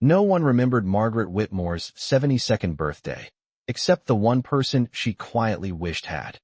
No one remembered Margaret Whitmore's 72nd birthday, except the one person she quietly wished had.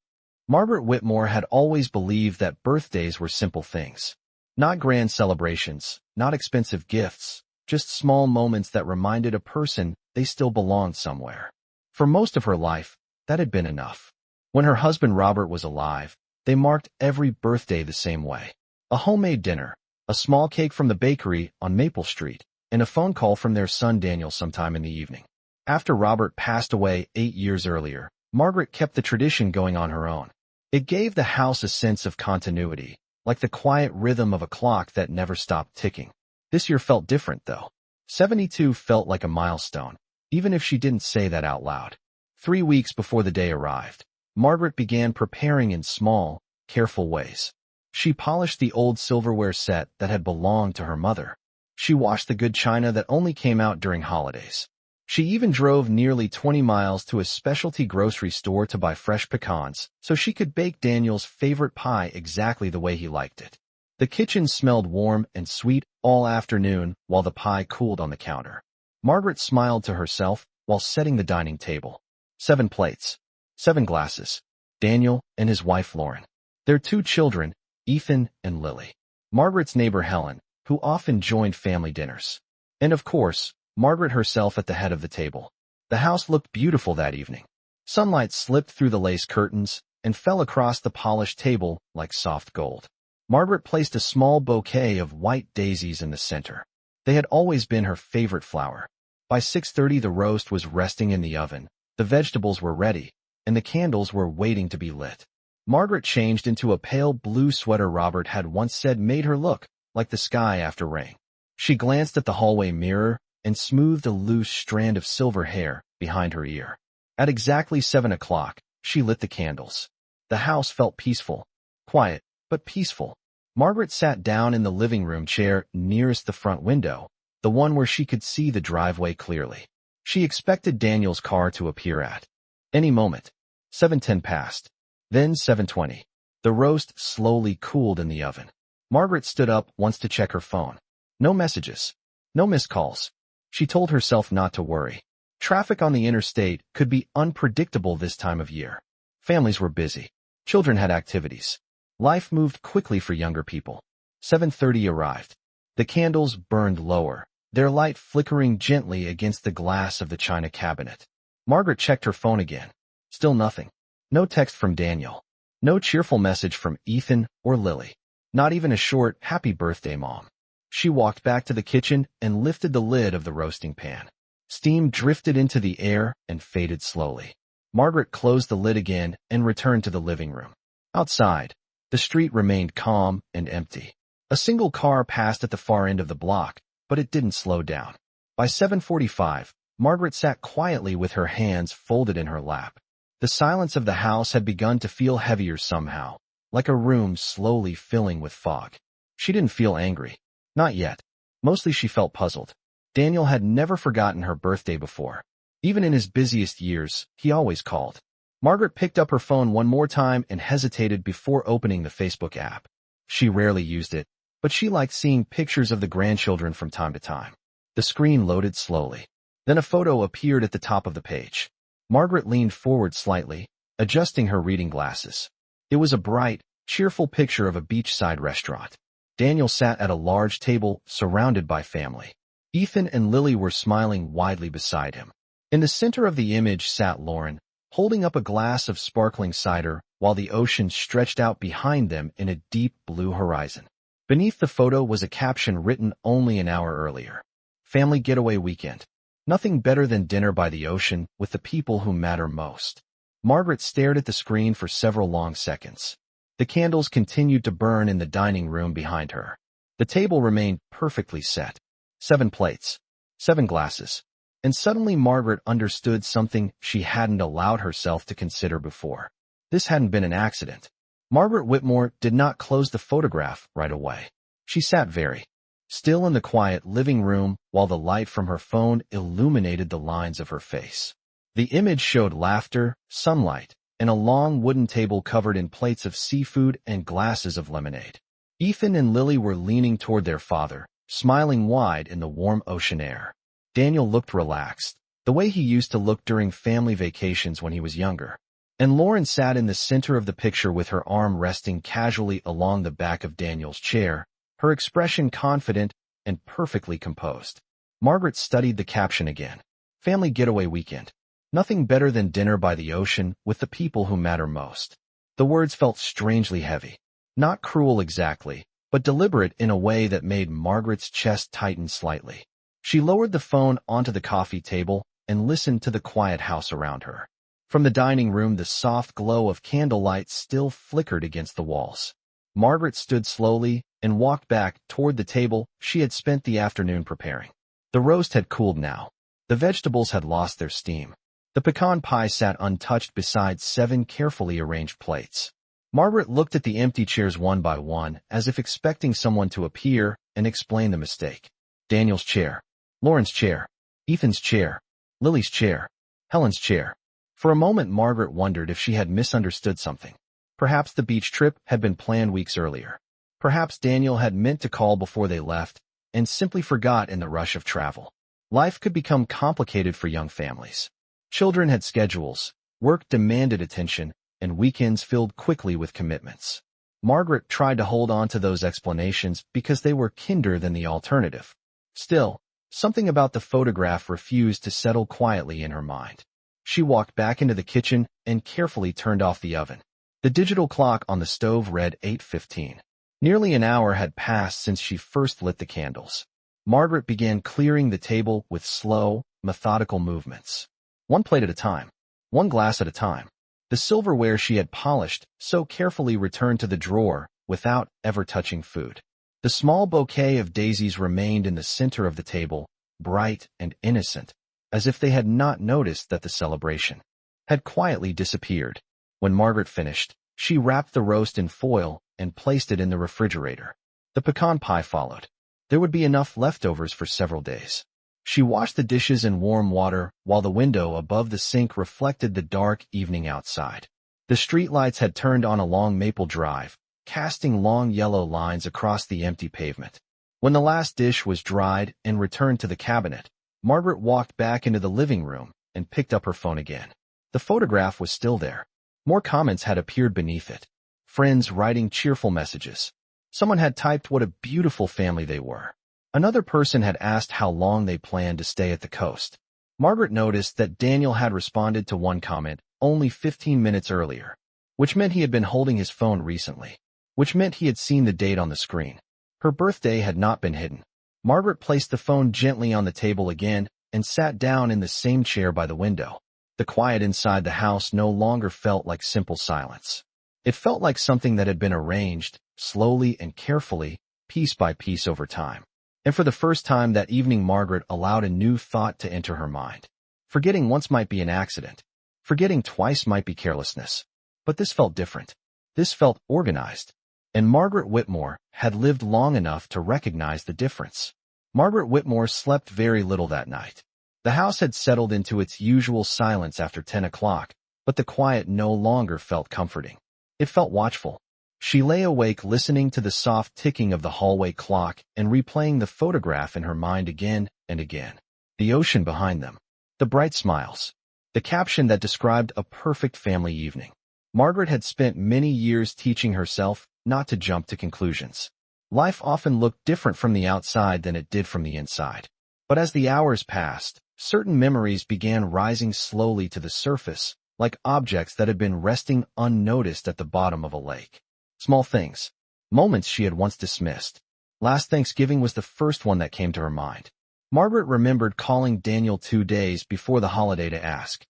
Margaret Whitmore had always believed that birthdays were simple things. Not grand celebrations, not expensive gifts, just small moments that reminded a person they still belonged somewhere. For most of her life, that had been enough. When her husband Robert was alive, they marked every birthday the same way. A homemade dinner, a small cake from the bakery on Maple Street, and a phone call from their son Daniel sometime in the evening. After Robert passed away 8 years earlier, Margaret kept the tradition going on her own. It gave the house a sense of continuity, like the quiet rhythm of a clock that never stopped ticking. This year felt different, though. 72 felt like a milestone, even if she didn't say that out loud. 3 weeks before the day arrived, Margaret began preparing in small, careful ways. She polished the old silverware set that had belonged to her mother. She washed the good china that only came out during holidays. She even drove nearly 20 miles to a specialty grocery store to buy fresh pecans so she could bake Daniel's favorite pie exactly the way he liked it. The kitchen smelled warm and sweet all afternoon while the pie cooled on the counter. Margaret smiled to herself while setting the dining table. 7 plates, 7 glasses. Daniel and his wife Lauren. Their 2 children, Ethan and Lily. Margaret's neighbor Helen, who often joined family dinners. And of course, Margaret herself at the head of the table. The house looked beautiful that evening. Sunlight slipped through the lace curtains and fell across the polished table like soft gold. Margaret placed a small bouquet of white daisies in the center. They had always been her favorite flower. By 6:30 the roast was resting in the oven, the vegetables were ready, and the candles were waiting to be lit. Margaret changed into a pale blue sweater Robert had once said made her look like the sky after rain. She glanced at the hallway mirror and smoothed a loose strand of silver hair behind her ear. At exactly 7 o'clock, she lit the candles. The house felt peaceful. Quiet, but peaceful. Margaret sat down in the living room chair nearest the front window, the one where she could see the driveway clearly. She expected Daniel's car to appear at any moment. 7:10 passed. Then 7:20. The roast slowly cooled in the oven. Margaret stood up once to check her phone. No messages. No missed calls. She told herself not to worry. Traffic on the interstate could be unpredictable this time of year. Families were busy. Children had activities. Life moved quickly for younger people. 7:30 arrived. The candles burned lower, their light flickering gently against the glass of the china cabinet. Margaret checked her phone again. Still nothing. No text from Daniel. No cheerful message from Ethan or Lily. Not even a short, "Happy birthday, Mom." She walked back to the kitchen and lifted the lid of the roasting pan. Steam drifted into the air and faded slowly. Margaret closed the lid again and returned to the living room. Outside, the street remained calm and empty. A single car passed at the far end of the block, but it didn't slow down. By 7:45, Margaret sat quietly with her hands folded in her lap. The silence of the house had begun to feel heavier somehow, like a room slowly filling with fog. She didn't feel angry. Not yet. Mostly she felt puzzled. Daniel had never forgotten her birthday before. Even in his busiest years, he always called. Margaret picked up her phone one more time and hesitated before opening the Facebook app. She rarely used it, but she liked seeing pictures of the grandchildren from time to time. The screen loaded slowly. Then a photo appeared at the top of the page. Margaret leaned forward slightly, adjusting her reading glasses. It was a bright, cheerful picture of a beachside restaurant. Daniel sat at a large table surrounded by family. Ethan and Lily were smiling widely beside him. In the center of the image sat Lauren, holding up a glass of sparkling cider while the ocean stretched out behind them in a deep blue horizon. Beneath the photo was a caption written only an hour earlier. Family getaway weekend. Nothing better than dinner by the ocean with the people who matter most. Margaret stared at the screen for several long seconds. The candles continued to burn in the dining room behind her. The table remained perfectly set. 7 plates, 7 glasses. And suddenly Margaret understood something she hadn't allowed herself to consider before. This hadn't been an accident. Margaret Whitmore did not close the photograph right away. She sat very still in the quiet living room while the light from her phone illuminated the lines of her face. The image showed laughter, sunlight, and a long wooden table covered in plates of seafood and glasses of lemonade. Ethan and Lily were leaning toward their father, smiling wide in the warm ocean air. Daniel looked relaxed, the way he used to look during family vacations when he was younger. And Lauren sat in the center of the picture with her arm resting casually along the back of Daniel's chair, her expression confident and perfectly composed. Margaret studied the caption again. Family getaway weekend. Nothing better than dinner by the ocean with the people who matter most. The words felt strangely heavy. Not cruel exactly, but deliberate in a way that made Margaret's chest tighten slightly. She lowered the phone onto the coffee table and listened to the quiet house around her. From the dining room, the soft glow of candlelight still flickered against the walls. Margaret stood slowly and walked back toward the table she had spent the afternoon preparing. The roast had cooled now. The vegetables had lost their steam. The pecan pie sat untouched beside 7 carefully arranged plates. Margaret looked at the empty chairs one by one, as if expecting someone to appear and explain the mistake. Daniel's chair. Lauren's chair. Ethan's chair. Lily's chair. Helen's chair. For a moment, Margaret wondered if she had misunderstood something. Perhaps the beach trip had been planned weeks earlier. Perhaps Daniel had meant to call before they left and simply forgot in the rush of travel. Life could become complicated for young families. Children had schedules, work demanded attention, and weekends filled quickly with commitments. Margaret tried to hold on to those explanations because they were kinder than the alternative. Still, something about the photograph refused to settle quietly in her mind. She walked back into the kitchen and carefully turned off the oven. The digital clock on the stove read 8:15. Nearly an hour had passed since she first lit the candles. Margaret began clearing the table with slow, methodical movements. One plate at a time. One glass at a time. The silverware she had polished so carefully returned to the drawer without ever touching food. The small bouquet of daisies remained in the center of the table, bright and innocent, as if they had not noticed that the celebration had quietly disappeared. When Margaret finished, she wrapped the roast in foil and placed it in the refrigerator. The pecan pie followed. There would be enough leftovers for several days. She washed the dishes in warm water while the window above the sink reflected the dark evening outside. The streetlights had turned on along Maple Drive, casting long yellow lines across the empty pavement. When the last dish was dried and returned to the cabinet, Margaret walked back into the living room and picked up her phone again. The photograph was still there. More comments had appeared beneath it. Friends writing cheerful messages. Someone had typed what a beautiful family they were. Another person had asked how long they planned to stay at the coast. Margaret noticed that Daniel had responded to one comment only 15 minutes earlier, which meant he had been holding his phone recently, which meant he had seen the date on the screen. Her birthday had not been hidden. Margaret placed the phone gently on the table again and sat down in the same chair by the window. The quiet inside the house no longer felt like simple silence. It felt like something that had been arranged, slowly and carefully, piece by piece over time. And for the first time that evening, Margaret allowed a new thought to enter her mind. Forgetting once might be an accident. Forgetting twice might be carelessness. But this felt different. This felt organized. And Margaret Whitmore had lived long enough to recognize the difference. Margaret Whitmore slept very little that night. The house had settled into its usual silence after 10 o'clock, but the quiet no longer felt comforting. It felt watchful. She lay awake listening to the soft ticking of the hallway clock and replaying the photograph in her mind again and again. The ocean behind them. The bright smiles. The caption that described a perfect family evening. Margaret had spent many years teaching herself not to jump to conclusions. Life often looked different from the outside than it did from the inside. But as the hours passed, certain memories began rising slowly to the surface, like objects that had been resting unnoticed at the bottom of a lake. Small things. Moments she had once dismissed. Last Thanksgiving was the first one that came to her mind. Margaret remembered calling Daniel 2 days before the holiday to ask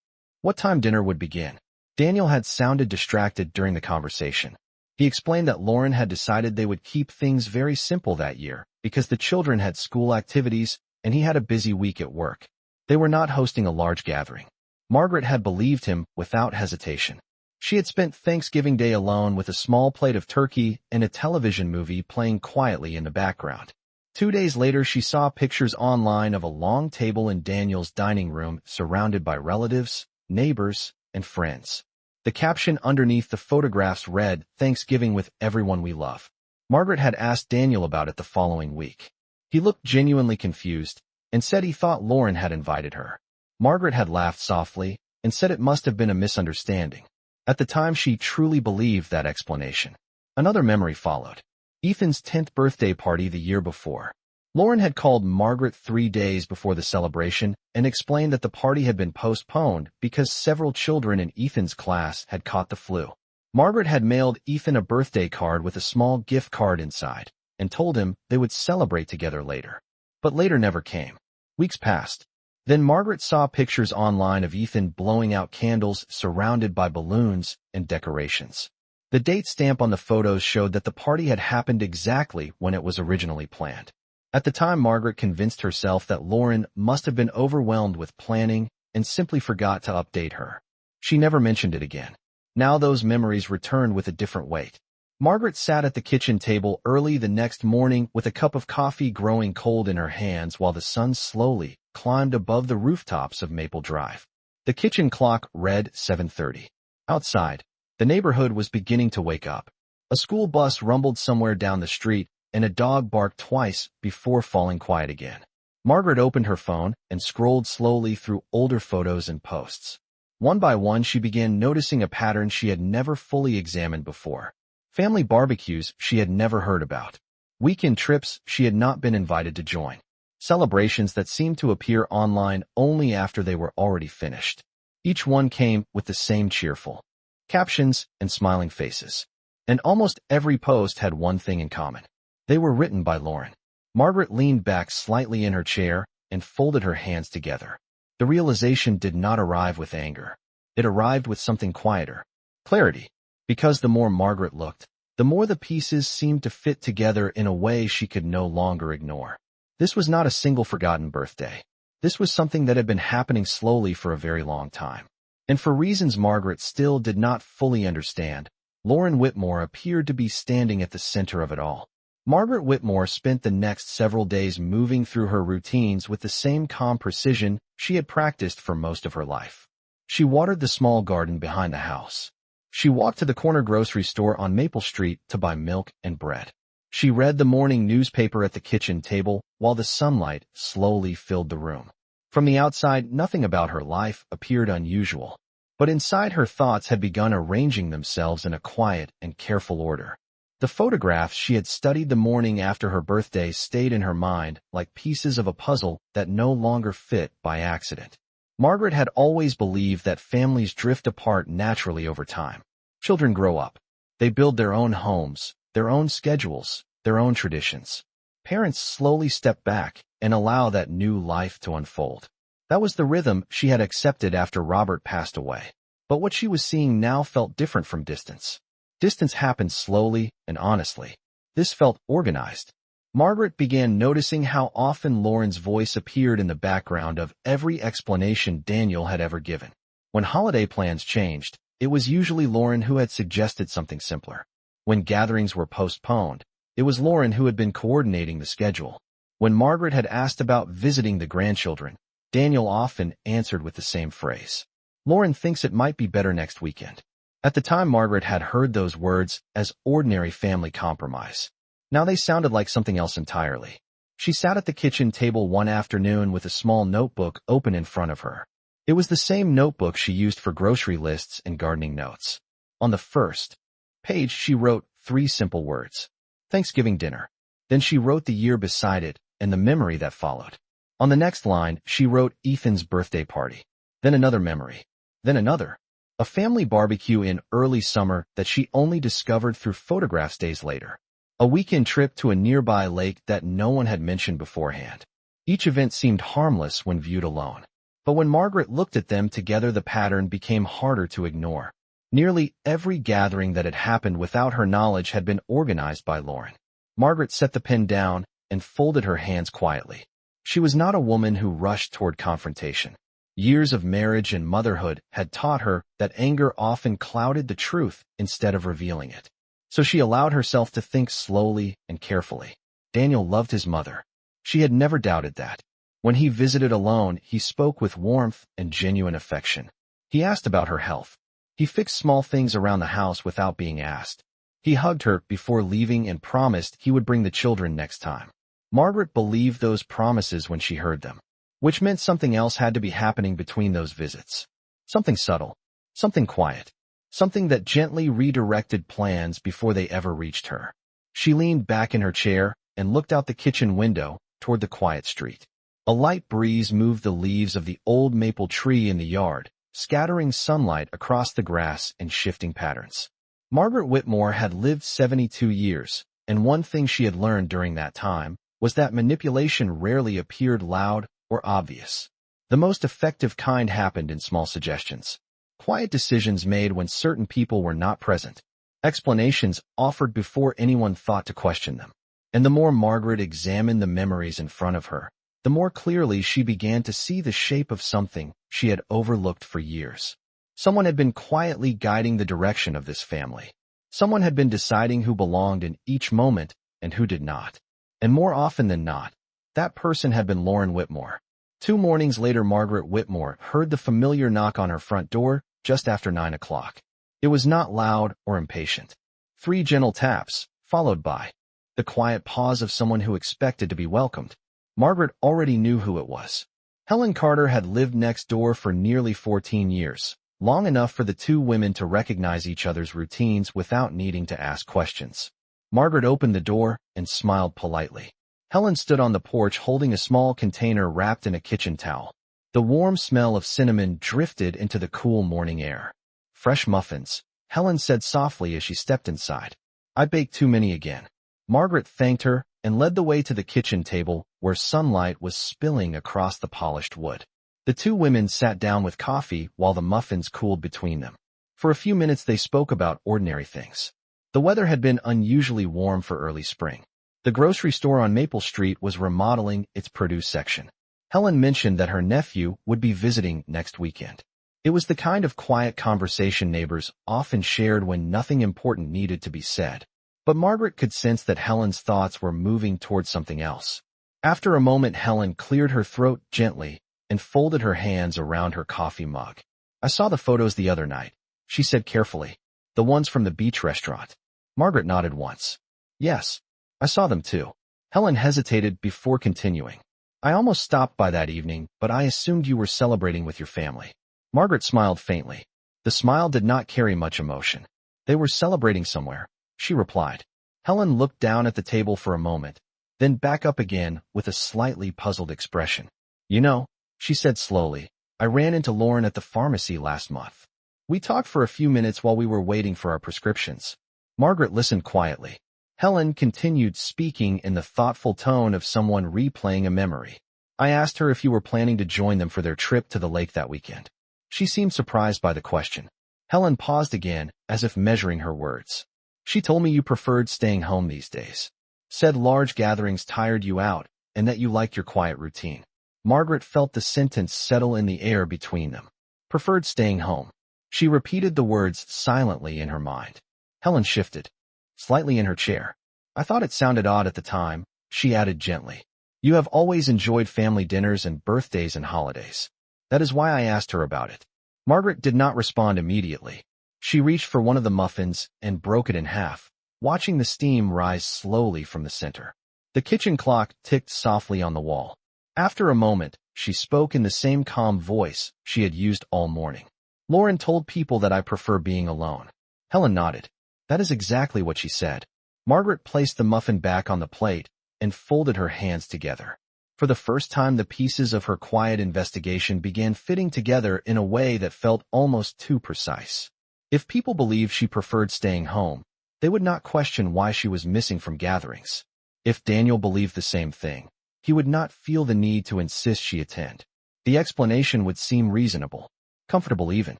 what time dinner would begin. Daniel had sounded distracted during the conversation. He explained that Lauren had decided they would keep things very simple that year because the children had school activities and he had a busy week at work. They were not hosting a large gathering. Margaret had believed him without hesitation. She had spent Thanksgiving Day alone with a small plate of turkey and a television movie playing quietly in the background. 2 days later, she saw pictures online of a long table in Daniel's dining room surrounded by relatives, neighbors, and friends. The caption underneath the photographs read, "Thanksgiving with everyone we love." Margaret had asked Daniel about it the following week. He looked genuinely confused, and said he thought Lauren had invited her. Margaret had laughed softly and said it must have been a misunderstanding. At the time, she truly believed that explanation. Another memory followed. Ethan's 10th birthday party the year before. Lauren had called Margaret 3 days before the celebration and explained that the party had been postponed because several children in Ethan's class had caught the flu. Margaret had mailed Ethan a birthday card with a small gift card inside and told him they would celebrate together later. But later never came. Weeks passed. Then Margaret saw pictures online of Ethan blowing out candles surrounded by balloons and decorations. The date stamp on the photos showed that the party had happened exactly when it was originally planned. At the time, Margaret convinced herself that Lauren must have been overwhelmed with planning and simply forgot to update her. She never mentioned it again. Now those memories returned with a different weight. Margaret sat at the kitchen table early the next morning with a cup of coffee growing cold in her hands while the sun slowly climbed above the rooftops of Maple Drive. The kitchen clock read 7:30. Outside, the neighborhood was beginning to wake up. A school bus rumbled somewhere down the street, and a dog barked twice before falling quiet again. Margaret opened her phone and scrolled slowly through older photos and posts. One by one, she began noticing a pattern she had never fully examined before. Family barbecues she had never heard about. Weekend trips she had not been invited to join. Celebrations that seemed to appear online only after they were already finished. Each one came with the same cheerful captions and smiling faces. And almost every post had one thing in common. They were written by Lauren. Margaret leaned back slightly in her chair and folded her hands together. The realization did not arrive with anger. It arrived with something quieter. Clarity. Because the more Margaret looked, the more the pieces seemed to fit together in a way she could no longer ignore. This was not a single forgotten birthday. This was something that had been happening slowly for a very long time. And for reasons Margaret still did not fully understand, Lauren Whitmore appeared to be standing at the center of it all. Margaret Whitmore spent the next several days moving through her routines with the same calm precision she had practiced for most of her life. She watered the small garden behind the house. She walked to the corner grocery store on Maple Street to buy milk and bread. She read the morning newspaper at the kitchen table while the sunlight slowly filled the room. From the outside, nothing about her life appeared unusual, but inside her thoughts had begun arranging themselves in a quiet and careful order. The photographs she had studied the morning after her birthday stayed in her mind like pieces of a puzzle that no longer fit by accident. Margaret had always believed that families drift apart naturally over time. Children grow up. They build their own homes, their own schedules, their own traditions. Parents slowly step back and allow that new life to unfold. That was the rhythm she had accepted after Robert passed away. But what she was seeing now felt different from distance. Distance happened slowly and honestly. This felt organized. Margaret began noticing how often Lauren's voice appeared in the background of every explanation Daniel had ever given. When holiday plans changed, it was usually Lauren who had suggested something simpler. When gatherings were postponed, it was Lauren who had been coordinating the schedule. When Margaret had asked about visiting the grandchildren, Daniel often answered with the same phrase. Lauren thinks it might be better next weekend. At the time, Margaret had heard those words as ordinary family compromise. Now they sounded like something else entirely. She sat at the kitchen table one afternoon with a small notebook open in front of her. It was the same notebook she used for grocery lists and gardening notes. On the first page, she wrote 3 simple words. Thanksgiving dinner. Then she wrote the year beside it and the memory that followed. On the next line, she wrote Ethan's birthday party. Then another memory. Then another. A family barbecue in early summer that she only discovered through photographs days later. A weekend trip to a nearby lake that no one had mentioned beforehand. Each event seemed harmless when viewed alone. But when Margaret looked at them together, the pattern became harder to ignore. Nearly every gathering that had happened without her knowledge had been organized by Lauren. Margaret set the pen down and folded her hands quietly. She was not a woman who rushed toward confrontation. Years of marriage and motherhood had taught her that anger often clouded the truth instead of revealing it. So she allowed herself to think slowly and carefully. Daniel loved his mother. She had never doubted that. When he visited alone, he spoke with warmth and genuine affection. He asked about her health. He fixed small things around the house without being asked. He hugged her before leaving and promised he would bring the children next time. Margaret believed those promises when she heard them, which meant something else had to be happening between those visits. Something subtle, something quiet, something that gently redirected plans before they ever reached her. She leaned back in her chair and looked out the kitchen window toward the quiet street. A light breeze moved the leaves of the old maple tree in the yard, scattering sunlight across the grass in shifting patterns. Margaret Whitmore had lived 72 years, and one thing she had learned during that time was that manipulation rarely appeared loud or obvious. The most effective kind happened in small suggestions. Quiet decisions made when certain people were not present. Explanations offered before anyone thought to question them. And the more Margaret examined the memories in front of her, the more clearly she began to see the shape of something she had overlooked for years. Someone had been quietly guiding the direction of this family. Someone had been deciding who belonged in each moment and who did not. And more often than not, that person had been Lauren Whitmore. 2 mornings later, Margaret Whitmore heard the familiar knock on her front door just after 9 o'clock. It was not loud or impatient. 3 gentle taps, followed by the quiet pause of someone who expected to be welcomed. Margaret already knew who it was. Helen Carter had lived next door for nearly 14 years, long enough for the 2 women to recognize each other's routines without needing to ask questions. Margaret opened the door and smiled politely. Helen stood on the porch holding a small container wrapped in a kitchen towel. The warm smell of cinnamon drifted into the cool morning air. Fresh muffins, Helen said softly as she stepped inside. I baked too many again. Margaret thanked her and led the way to the kitchen table where sunlight was spilling across the polished wood. The 2 women sat down with coffee while the muffins cooled between them. For a few minutes they spoke about ordinary things. The weather had been unusually warm for early spring. The grocery store on Maple Street was remodeling its produce section. Helen mentioned that her nephew would be visiting next weekend. It was the kind of quiet conversation neighbors often shared when nothing important needed to be said. But Margaret could sense that Helen's thoughts were moving towards something else. After a moment, Helen cleared her throat gently and folded her hands around her coffee mug. I saw the photos the other night, she said carefully. The ones from the beach restaurant. Margaret nodded once. Yes, I saw them too. Helen hesitated before continuing. I almost stopped by that evening, but I assumed you were celebrating with your family. Margaret smiled faintly. The smile did not carry much emotion. They were celebrating somewhere, she replied. Helen looked down at the table for a moment, then back up again with a slightly puzzled expression. You know, she said slowly, I ran into Lauren at the pharmacy last month. We talked for a few minutes while we were waiting for our prescriptions. Margaret listened quietly. Helen continued speaking in the thoughtful tone of someone replaying a memory. I asked her if you were planning to join them for their trip to the lake that weekend. She seemed surprised by the question. Helen paused again, as if measuring her words. She told me you preferred staying home these days. Said large gatherings tired you out, and that you liked your quiet routine. Margaret felt the sentence settle in the air between them. Preferred staying home. She repeated the words silently in her mind. Helen shifted slightly in her chair. I thought it sounded odd at the time, she added gently. You have always enjoyed family dinners and birthdays and holidays. That is why I asked her about it. Margaret did not respond immediately. She reached for one of the muffins and broke it in half, watching the steam rise slowly from the center. The kitchen clock ticked softly on the wall. After a moment, she spoke in the same calm voice she had used all morning. Lauren told people that I prefer being alone. Helen nodded. That is exactly what she said. Margaret placed the muffin back on the plate and folded her hands together. For the first time, the pieces of her quiet investigation began fitting together in a way that felt almost too precise. If people believed she preferred staying home, they would not question why she was missing from gatherings. If Daniel believed the same thing, he would not feel the need to insist she attend. The explanation would seem reasonable, comfortable even.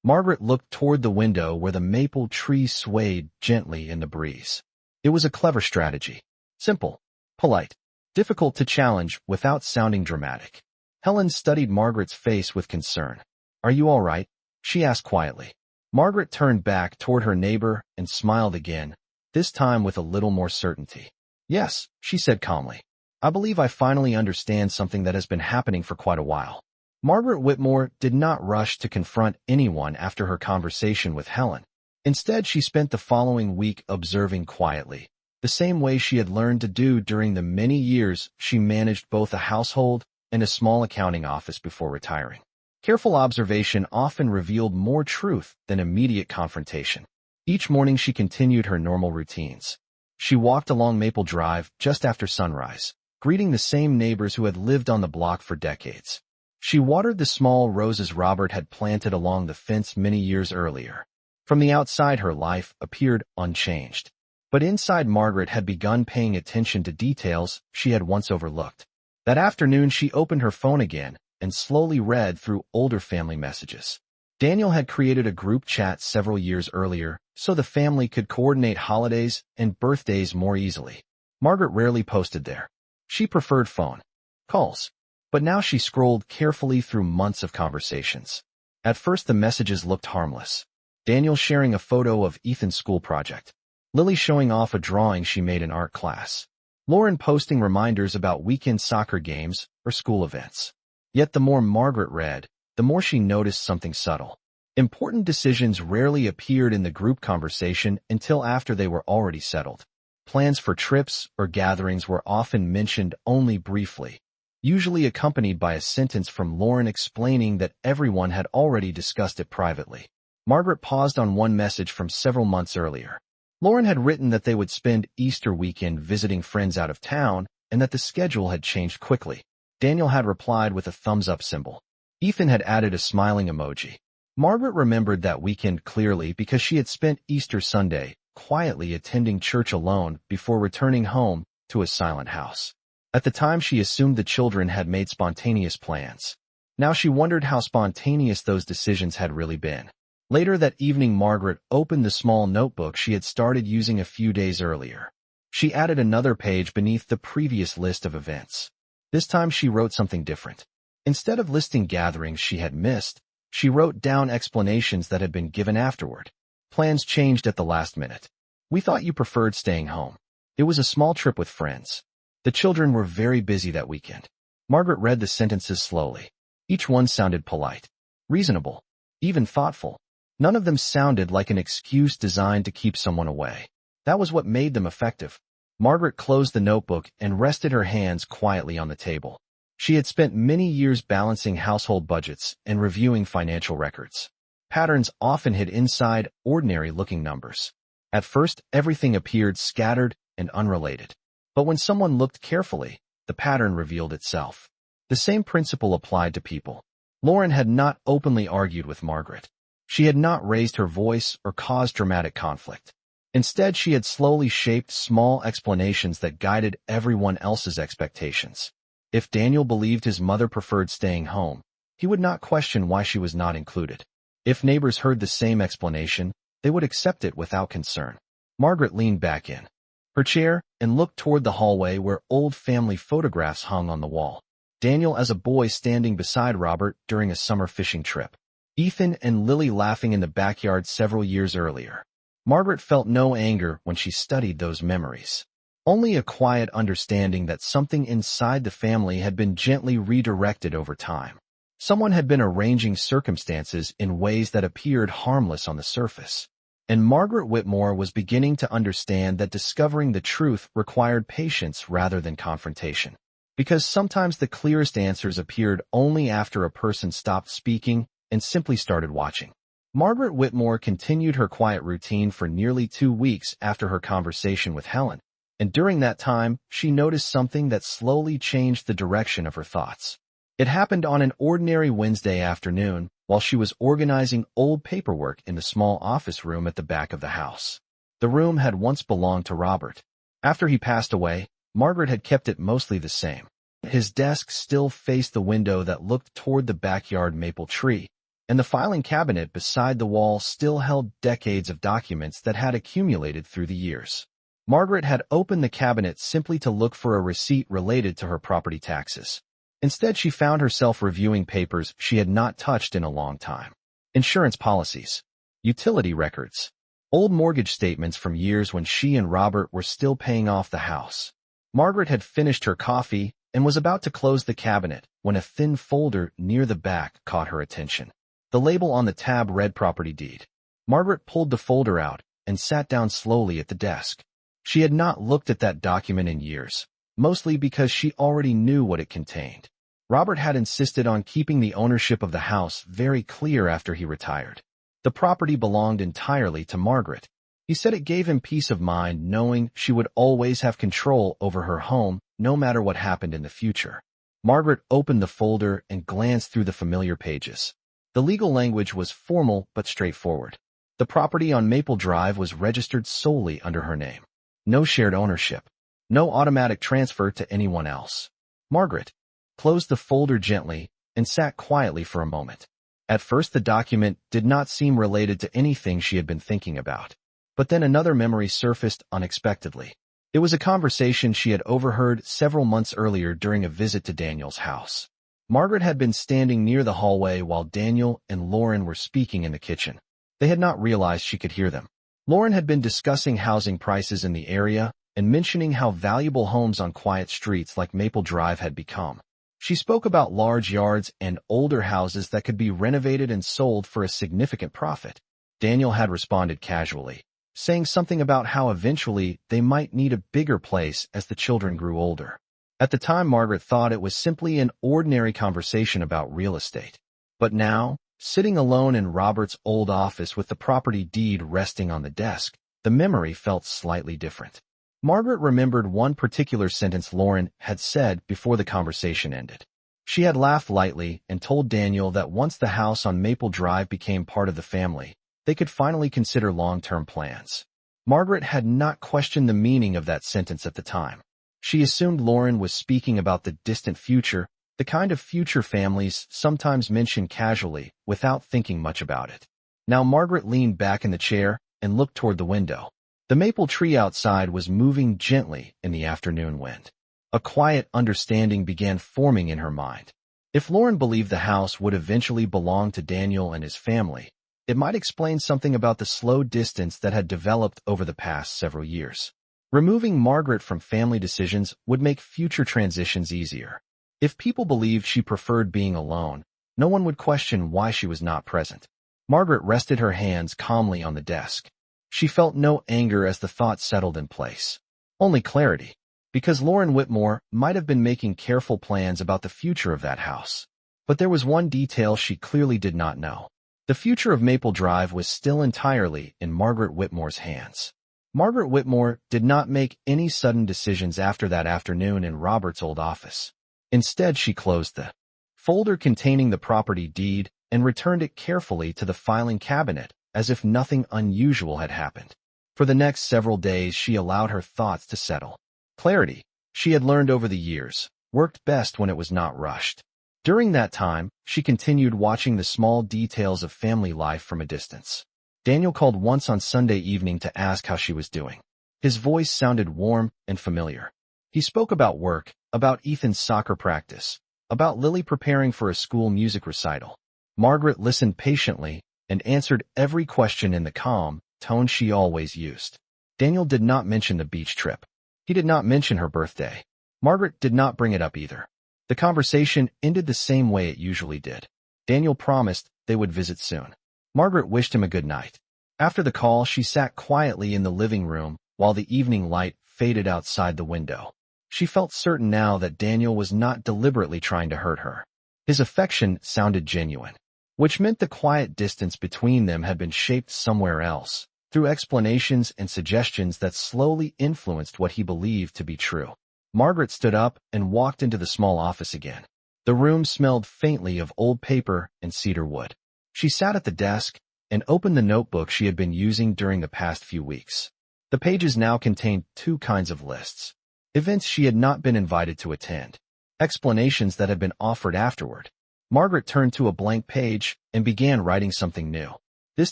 Margaret looked toward the window where the maple tree swayed gently in the breeze. It was a clever strategy. Simple, polite, difficult to challenge without sounding dramatic. Helen studied Margaret's face with concern. Are you all right? She asked quietly. Margaret turned back toward her neighbor and smiled again, this time with a little more certainty. Yes, she said calmly. I believe I finally understand something that has been happening for quite a while. Margaret Whitmore did not rush to confront anyone after her conversation with Helen. Instead, she spent the following week observing quietly. the same way she had learned to do during the many years she managed both a household and a small accounting office before retiring. Careful observation often revealed more truth than immediate confrontation. Each morning she continued her normal routines. She walked along Maple Drive just after sunrise, greeting the same neighbors who had lived on the block for decades. She watered the small roses Robert had planted along the fence many years earlier. From the outside, her life appeared unchanged. But inside, Margaret had begun paying attention to details she had once overlooked. That afternoon, she opened her phone again and slowly read through older family messages. Daniel had created a group chat several years earlier so the family could coordinate holidays and birthdays more easily. Margaret rarely posted there. She preferred phone calls. But now she scrolled carefully through months of conversations. At first, the messages looked harmless. Daniel sharing a photo of Ethan's school project. Lily showing off a drawing she made in art class. Lauren posting reminders about weekend soccer games or school events. Yet the more Margaret read, the more she noticed something subtle. Important decisions rarely appeared in the group conversation until after they were already settled. Plans for trips or gatherings were often mentioned only briefly, usually accompanied by a sentence from Lauren explaining that everyone had already discussed it privately. Margaret paused on one message from several months earlier. Lauren had written that they would spend Easter weekend visiting friends out of town and that the schedule had changed quickly. Daniel had replied with a thumbs-up symbol. Ethan had added a smiling emoji. Margaret remembered that weekend clearly because she had spent Easter Sunday quietly attending church alone before returning home to a silent house. At the time, she assumed the children had made spontaneous plans. Now she wondered how spontaneous those decisions had really been. Later that evening, Margaret opened the small notebook she had started using a few days earlier. She added another page beneath the previous list of events. This time she wrote something different. Instead of listing gatherings she had missed, she wrote down explanations that had been given afterward. Plans changed at the last minute. We thought you preferred staying home. It was a small trip with friends. The children were very busy that weekend. Margaret read the sentences slowly. Each one sounded polite, reasonable, even thoughtful. None of them sounded like an excuse designed to keep someone away. That was what made them effective. Margaret closed the notebook and rested her hands quietly on the table. She had spent many years balancing household budgets and reviewing financial records. Patterns often hid inside ordinary-looking numbers. At first, everything appeared scattered and unrelated. But when someone looked carefully, the pattern revealed itself. The same principle applied to people. Lauren had not openly argued with Margaret. She had not raised her voice or caused dramatic conflict. Instead, she had slowly shaped small explanations that guided everyone else's expectations. If Daniel believed his mother preferred staying home, he would not question why she was not included. If neighbors heard the same explanation, they would accept it without concern. Margaret leaned back in her chair and looked toward the hallway where old family photographs hung on the wall. Daniel as a boy standing beside Robert during a summer fishing trip. Ethan and Lily laughing in the backyard several years earlier. Margaret felt no anger when she studied those memories. Only a quiet understanding that something inside the family had been gently redirected over time. Someone had been arranging circumstances in ways that appeared harmless on the surface. And Margaret Whitmore was beginning to understand that discovering the truth required patience rather than confrontation. Because sometimes the clearest answers appeared only after a person stopped speaking and simply started watching. Margaret Whitmore continued her quiet routine for nearly 2 weeks after her conversation with Helen, and during that time, she noticed something that slowly changed the direction of her thoughts. It happened on an ordinary Wednesday afternoon while she was organizing old paperwork in the small office room at the back of the house. The room had once belonged to Robert. After he passed away, Margaret had kept it mostly the same. His desk still faced the window that looked toward the backyard maple tree, and the filing cabinet beside the wall still held decades of documents that had accumulated through the years. Margaret had opened the cabinet simply to look for a receipt related to her property taxes. Instead, she found herself reviewing papers she had not touched in a long time. Insurance policies, utility records, old mortgage statements from years when she and Robert were still paying off the house. Margaret had finished her coffee and was about to close the cabinet when a thin folder near the back caught her attention. The label on the tab read property deed. Margaret pulled the folder out and sat down slowly at the desk. She had not looked at that document in years, mostly because she already knew what it contained. Robert had insisted on keeping the ownership of the house very clear after he retired. The property belonged entirely to Margaret. He said it gave him peace of mind knowing she would always have control over her home no matter what happened in the future. Margaret opened the folder and glanced through the familiar pages. The legal language was formal but straightforward. The property on Maple Drive was registered solely under her name. No shared ownership. No automatic transfer to anyone else. Margaret closed the folder gently and sat quietly for a moment. At first the document did not seem related to anything she had been thinking about. But then another memory surfaced unexpectedly. It was a conversation she had overheard several months earlier during a visit to Daniel's house. Margaret had been standing near the hallway while Daniel and Lauren were speaking in the kitchen. They had not realized she could hear them. Lauren had been discussing housing prices in the area and mentioning how valuable homes on quiet streets like Maple Drive had become. She spoke about large yards and older houses that could be renovated and sold for a significant profit. Daniel had responded casually, saying something about how eventually they might need a bigger place as the children grew older. At the time, Margaret thought it was simply an ordinary conversation about real estate. But now, sitting alone in Robert's old office with the property deed resting on the desk, the memory felt slightly different. Margaret remembered one particular sentence Lauren had said before the conversation ended. She had laughed lightly and told Daniel that once the house on Maple Drive became part of the family, they could finally consider long-term plans. Margaret had not questioned the meaning of that sentence at the time. She assumed Lauren was speaking about the distant future, the kind of future families sometimes mention casually without thinking much about it. Now Margaret leaned back in the chair and looked toward the window. The maple tree outside was moving gently in the afternoon wind. A quiet understanding began forming in her mind. If Lauren believed the house would eventually belong to Daniel and his family, it might explain something about the slow distance that had developed over the past several years. Removing Margaret from family decisions would make future transitions easier. If people believed she preferred being alone, no one would question why she was not present. Margaret rested her hands calmly on the desk. She felt no anger as the thought settled in place. Only clarity, because Lauren Whitmore might have been making careful plans about the future of that house. But there was one detail she clearly did not know. The future of Maple Drive was still entirely in Margaret Whitmore's hands. Margaret Whitmore did not make any sudden decisions after that afternoon in Robert's old office. Instead, she closed the folder containing the property deed and returned it carefully to the filing cabinet as if nothing unusual had happened. For the next several days, she allowed her thoughts to settle. Clarity, she had learned over the years, worked best when it was not rushed. During that time, she continued watching the small details of family life from a distance. Daniel called once on Sunday evening to ask how she was doing. His voice sounded warm and familiar. He spoke about work, about Ethan's soccer practice, about Lily preparing for a school music recital. Margaret listened patiently and answered every question in the calm tone she always used. Daniel did not mention the beach trip. He did not mention her birthday. Margaret did not bring it up either. The conversation ended the same way it usually did. Daniel promised they would visit soon. Margaret wished him a good night. After the call, she sat quietly in the living room while the evening light faded outside the window. She felt certain now that Daniel was not deliberately trying to hurt her. His affection sounded genuine, which meant the quiet distance between them had been shaped somewhere else, through explanations and suggestions that slowly influenced what he believed to be true. Margaret stood up and walked into the small office again. The room smelled faintly of old paper and cedar wood. She sat at the desk and opened the notebook she had been using during the past few weeks. The pages now contained two kinds of lists: events she had not been invited to attend, explanations that had been offered afterward. Margaret turned to a blank page and began writing something new. This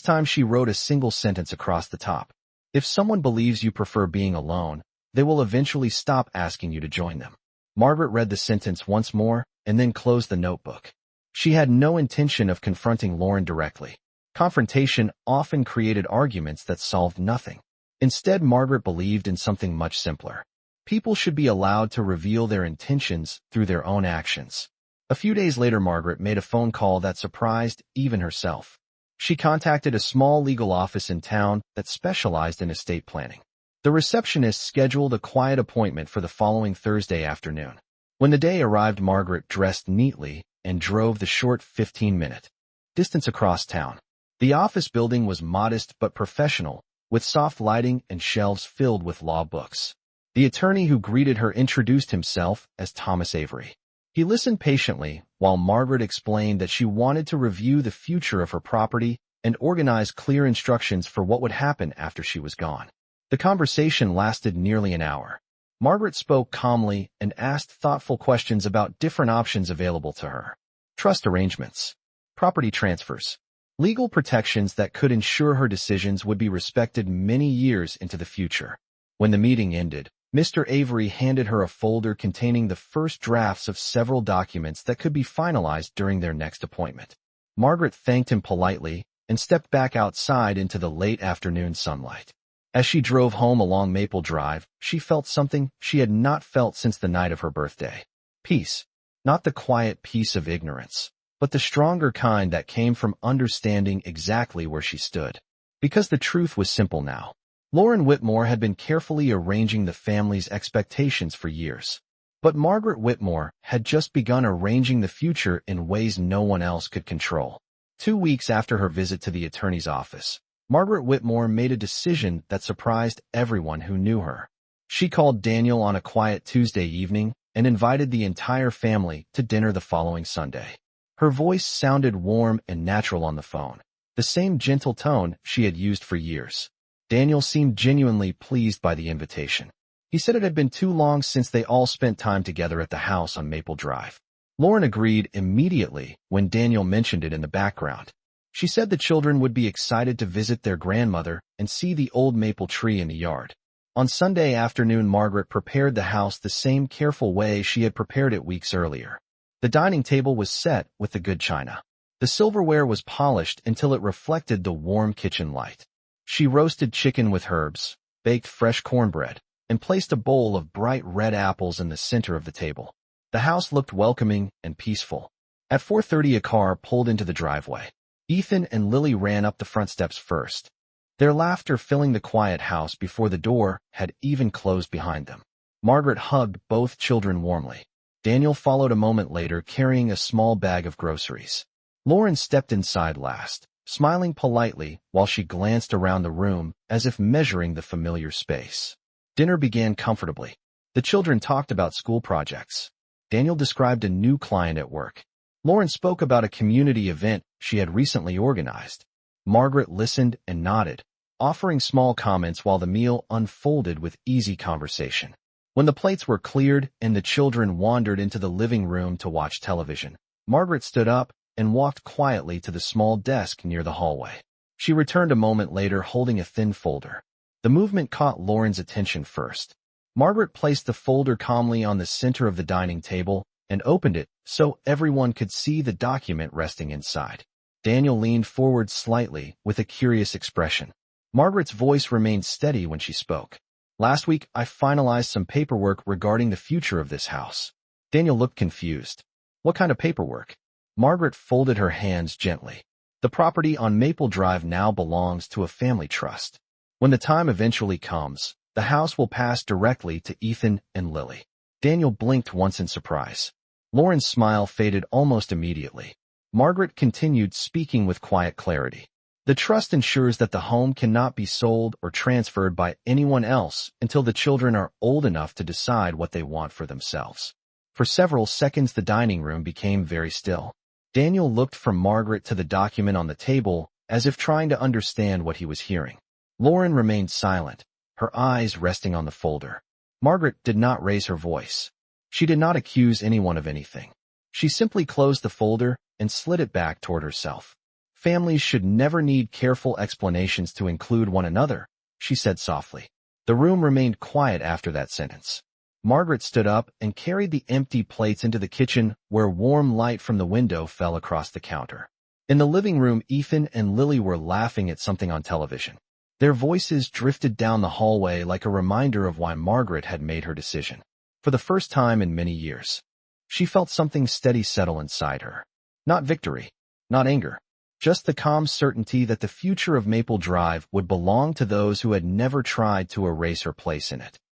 time she wrote a single sentence across the top. If someone believes you prefer being alone, they will eventually stop asking you to join them. Margaret read the sentence once more and then closed the notebook. She had no intention of confronting Lauren directly. Confrontation often created arguments that solved nothing. Instead, Margaret believed in something much simpler. People should be allowed to reveal their intentions through their own actions. A few days later, Margaret made a phone call that surprised even herself. She contacted a small legal office in town that specialized in estate planning. The receptionist scheduled a quiet appointment for the following Thursday afternoon. When the day arrived, Margaret dressed neatly and drove the short 15-minute distance across town. The office building was modest but professional, with soft lighting and shelves filled with law books. The attorney who greeted her introduced himself as Thomas Avery. He listened patiently while Margaret explained that she wanted to review the future of her property and organize clear instructions for what would happen after she was gone. The conversation lasted nearly an hour. Margaret spoke calmly and asked thoughtful questions about different options available to her. Trust arrangements, property transfers, legal protections that could ensure her decisions would be respected many years into the future. When the meeting ended, Mr. Avery handed her a folder containing the first drafts of several documents that could be finalized during their next appointment. Margaret thanked him politely and stepped back outside into the late afternoon sunlight. As she drove home along Maple Drive, she felt something she had not felt since the night of her birthday. Peace. Not the quiet peace of ignorance, but the stronger kind that came from understanding exactly where she stood. Because the truth was simple now. Lauren Whitmore had been carefully arranging the family's expectations for years. But Margaret Whitmore had just begun arranging the future in ways no one else could control. 2 weeks after her visit to the attorney's office, Margaret Whitmore made a decision that surprised everyone who knew her. She called Daniel on a quiet Tuesday evening and invited the entire family to dinner the following Sunday. Her voice sounded warm and natural on the phone, the same gentle tone she had used for years. Daniel seemed genuinely pleased by the invitation. He said it had been too long since they all spent time together at the house on Maple Drive. Lauren agreed immediately when Daniel mentioned it in the background. She said the children would be excited to visit their grandmother and see the old maple tree in the yard. On Sunday afternoon, Margaret prepared the house the same careful way she had prepared it weeks earlier. The dining table was set with the good china. The silverware was polished until it reflected the warm kitchen light. She roasted chicken with herbs, baked fresh cornbread, and placed a bowl of bright red apples in the center of the table. The house looked welcoming and peaceful. At 4:30, a car pulled into the driveway. Ethan and Lily ran up the front steps first, their laughter filling the quiet house before the door had even closed behind them. Margaret hugged both children warmly. Daniel followed a moment later, carrying a small bag of groceries. Lauren stepped inside last, smiling politely while she glanced around the room as if measuring the familiar space. Dinner began comfortably. The children talked about school projects. Daniel described a new client at work. Lauren spoke about a community event she had recently organized. Margaret listened and nodded, offering small comments while the meal unfolded with easy conversation. When the plates were cleared and the children wandered into the living room to watch television, Margaret stood up and walked quietly to the small desk near the hallway. She returned a moment later holding a thin folder. The movement caught Lauren's attention first. Margaret placed the folder calmly on the center of the dining table and opened it so everyone could see the document resting inside. Daniel leaned forward slightly with a curious expression. Margaret's voice remained steady when she spoke. Last week, I finalized some paperwork regarding the future of this house. Daniel looked confused. What kind of paperwork? Margaret folded her hands gently. The property on Maple Drive now belongs to a family trust. When the time eventually comes, the house will pass directly to Ethan and Lily. Daniel blinked once in surprise. Lauren's smile faded almost immediately. Margaret continued, speaking with quiet clarity. The trust ensures that the home cannot be sold or transferred by anyone else until the children are old enough to decide what they want for themselves. For several seconds, the dining room became very still. Daniel looked from Margaret to the document on the table, as if trying to understand what he was hearing. Lauren remained silent, her eyes resting on the folder. Margaret did not raise her voice. She did not accuse anyone of anything. She simply closed the folder and slid it back toward herself. Families should never need careful explanations to include one another, she said softly. The room remained quiet after that sentence. Margaret stood up and carried the empty plates into the kitchen, where warm light from the window fell across the counter. In the living room, Ethan and Lily were laughing at something on television. Their voices drifted down the hallway like a reminder of why Margaret had made her decision. For the first time in many years, she felt something steady settle inside her. Not victory, not anger, just the calm certainty that the future of Maple Drive would belong to those who had never tried to erase her place in it.